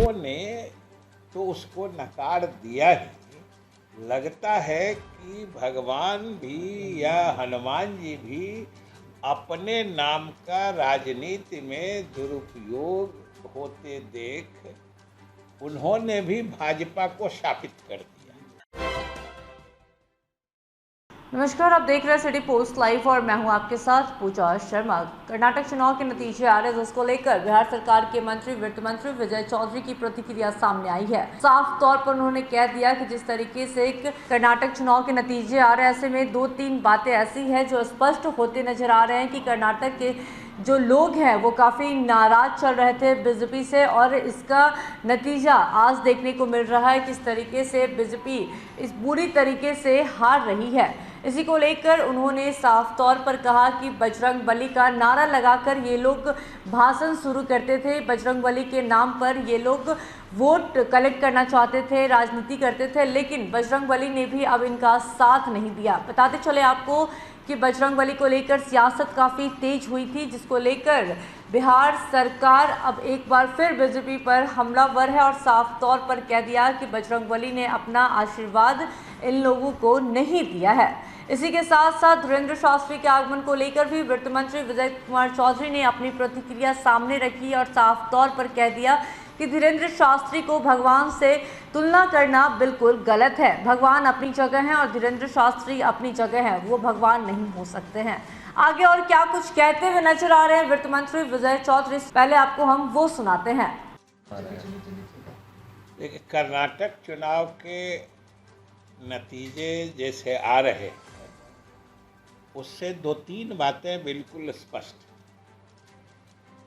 लोगों ने तो उसको नकार दिया ही। लगता है कि भगवान भी या हनुमान जी भी अपने नाम का राजनीति में दुरुपयोग होते देख उन्होंने भी भाजपा को शापित कर दिया। नमस्कार, आप देख रहे हैं सिटी पोस्ट लाइव और मैं हूं आपके साथ पूजा शर्मा। कर्नाटक चुनाव के नतीजे आ रहे हैं, जिसको लेकर बिहार सरकार के मंत्री वित्त मंत्री विजय चौधरी की प्रतिक्रिया सामने आई है। साफ तौर पर उन्होंने कह दिया कि जिस तरीके से कर्नाटक चुनाव के नतीजे आ रहे हैं, ऐसे में 2-3 बातें ऐसी हैं जो स्पष्ट होते नजर आ रहे हैं कि कर्नाटक के जो लोग हैं वो काफ़ी नाराज चल रहे थे बीजेपी से, और इसका नतीजा आज देखने को मिल रहा है किस तरीके से बीजेपी इस बुरी तरीके से हार रही है। इसी को लेकर उन्होंने साफ तौर पर कहा कि बजरंगबली का नारा लगाकर ये लोग भाषण शुरू करते थे, बजरंगबली के नाम पर ये लोग वोट कलेक्ट करना चाहते थे, राजनीति करते थे, लेकिन बजरंगबली ने भी अब इनका साथ नहीं दिया। बताते चले आपको कि बजरंगबली को लेकर सियासत काफ़ी तेज हुई थी, जिसको लेकर बिहार सरकार अब एक बार फिर बीजेपी पर हमलावर है और साफ तौर पर कह दिया कि बजरंगबली ने अपना आशीर्वाद इन लोगों को नहीं दिया है। इसी के साथ साथ धीरेन्द्र शास्त्री के आगमन को लेकर भी वित्त मंत्री विजय कुमार चौधरी ने अपनी प्रतिक्रिया सामने रखी और साफ तौर पर कह दिया कि धीरेन्द्र शास्त्री को भगवान से तुलना करना बिल्कुल गलत है। भगवान अपनी जगह हैं और धीरेन्द्र शास्त्री अपनी जगह हैं, वो भगवान नहीं हो सकते हैं। आगे और क्या कुछ कहते हुए नजर आ रहे हैं वित्त मंत्री विजय चौधरी, पहले आपको हम वो सुनाते हैं। देखिए, कर्नाटक चुनाव के नतीजे जैसे आ रहे हैं उससे 2-3 बातें बिल्कुल स्पष्ट।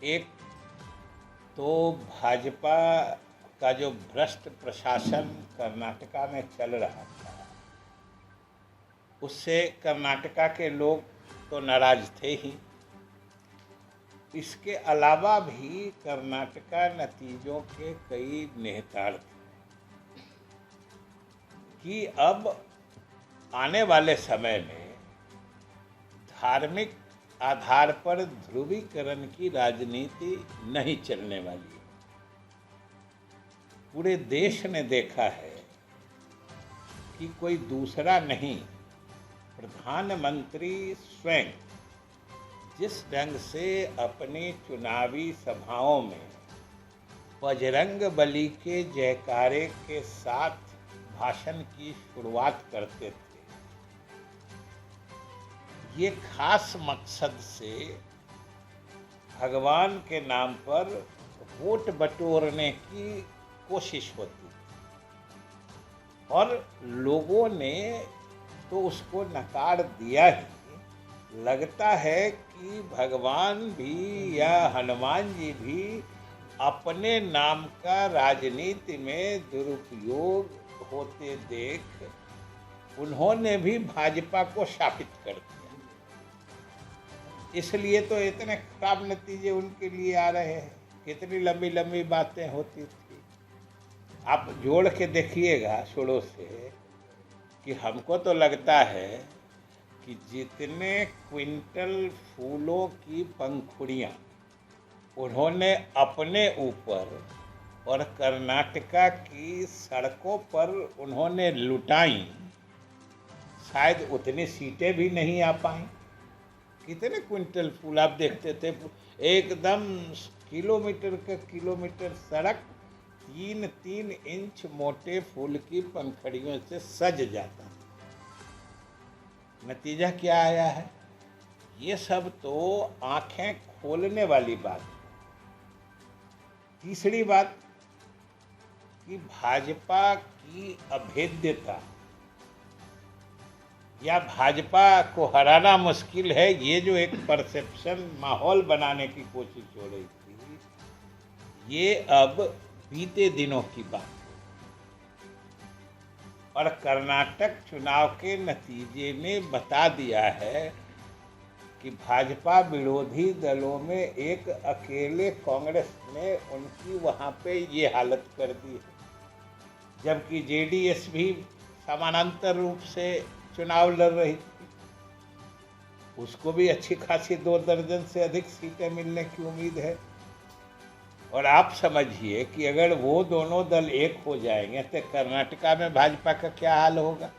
एक तो भाजपा का जो भ्रष्ट प्रशासन कर्नाटका में चल रहा था उससे कर्नाटका के लोग तो नाराज थे ही। इसके अलावा भी कर्नाटका नतीजों के कई निहितार्थ कि अब आने वाले समय में धार्मिक आधार पर ध्रुवीकरण की राजनीति नहीं चलने वाली है। पूरे देश ने देखा है कि कोई दूसरा नहीं, प्रधानमंत्री स्वयं जिस ढंग से अपनी चुनावी सभाओं में बजरंगबली के जयकारे के साथ भाषण की शुरुआत करते थे, ये खास मकसद से भगवान के नाम पर वोट बटोरने की कोशिश होती थी और लोगों ने तो उसको नकार दिया ही। लगता है कि भगवान भी या हनुमान जी भी अपने नाम का राजनीति में दुरुपयोग होते देख उन्होंने भी भाजपा को शापित कर दिया। इसलिए तो इतने खराब नतीजे उनके लिए आ रहे हैं। कितनी लंबी लंबी बातें होती थी, आप जोड़ के देखिएगा शुरू से, कि हमको तो लगता है कि जितने क्विंटल फूलों की पंखुड़ियाँ उन्होंने अपने ऊपर और कर्नाटका की सड़कों पर उन्होंने लुटाई, शायद उतनी सीटें भी नहीं आ पाई। कितने क्विंटल फूल आप देखते थे, एकदम किलोमीटर का किलोमीटर सड़क 3-3 इंच मोटे फूल की पंखुड़ियों से सज जाता। नतीजा क्या आया है? ये सब तो आंखें खोलने वाली बात है। तीसरी बात कि भाजपा की अभेद्यता या भाजपा को हराना मुश्किल है, ये जो एक परसेप्शन माहौल बनाने की कोशिश हो रही थी, ये अब बीते दिनों की बात है। और कर्नाटक चुनाव के नतीजे ने बता दिया है कि भाजपा विरोधी दलों में एक अकेले कांग्रेस ने उनकी वहाँ पे ये हालत कर दी है, जबकि जेडीएस भी समानांतर रूप से चुनाव लड़ रही थी। उसको भी अच्छी खासी 2 दर्जन से अधिक सीटें मिलने की उम्मीद है। और आप समझिए कि अगर वो दोनों दल एक हो जाएंगे तो कर्नाटका में भाजपा का क्या हाल होगा।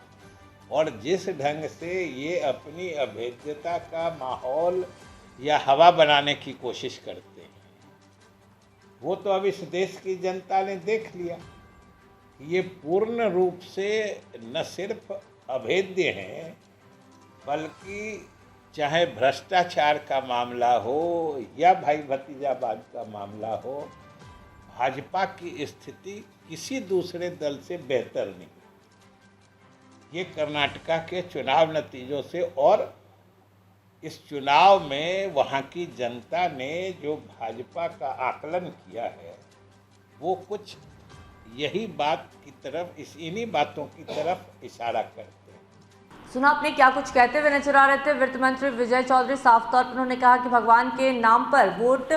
और जिस ढंग से ये अपनी अभेद्यता का माहौल या हवा बनाने की कोशिश करते हैं, वो तो अब इस देश की जनता ने देख लिया। ये पूर्ण रूप से न सिर्फ अभेद्य हैं, बल्कि चाहे भ्रष्टाचार का मामला हो या भाई भतीजावाद का मामला हो, भाजपा की स्थिति किसी दूसरे दल से बेहतर नहीं। ये कर्नाटका के चुनाव नतीजों से और इस चुनाव में वहाँ की जनता ने जो भाजपा का आकलन किया है, वो कुछ यही बात की तरफ, इन्हीं बातों की तरफ इशारा करते हैं। सुना आपने क्या कुछ कहते हुए नजर आ रहे थे वित्त मंत्री विजय चौधरी। साफ तौर पर उन्होंने कहा कि भगवान के नाम पर वोट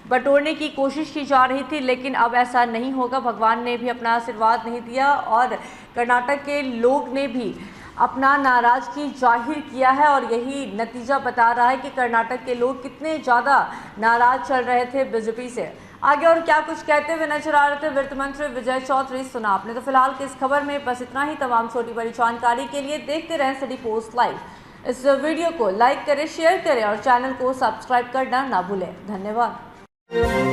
बटोरने की कोशिश की जा रही थी, लेकिन अब ऐसा नहीं होगा। भगवान ने भी अपना आशीर्वाद नहीं दिया और कर्नाटक के लोग ने भी अपना नाराजगी जाहिर किया है और यही नतीजा बता रहा है कि कर्नाटक के लोग कितने ज़्यादा नाराज चल रहे थे बीजेपी से। आगे और क्या कुछ कहते हुए नजर आ रहे थे वित्त मंत्री विजय चौधरी, सुना आपने। तो फिलहाल की इस खबर में बस इतना ही। तमाम छोटी बड़ी जानकारी के लिए देखते रहें सिटी पोस्ट लाइव। इस वीडियो को लाइक करें, शेयर करें और चैनल को सब्सक्राइब करना ना भूलें। धन्यवाद।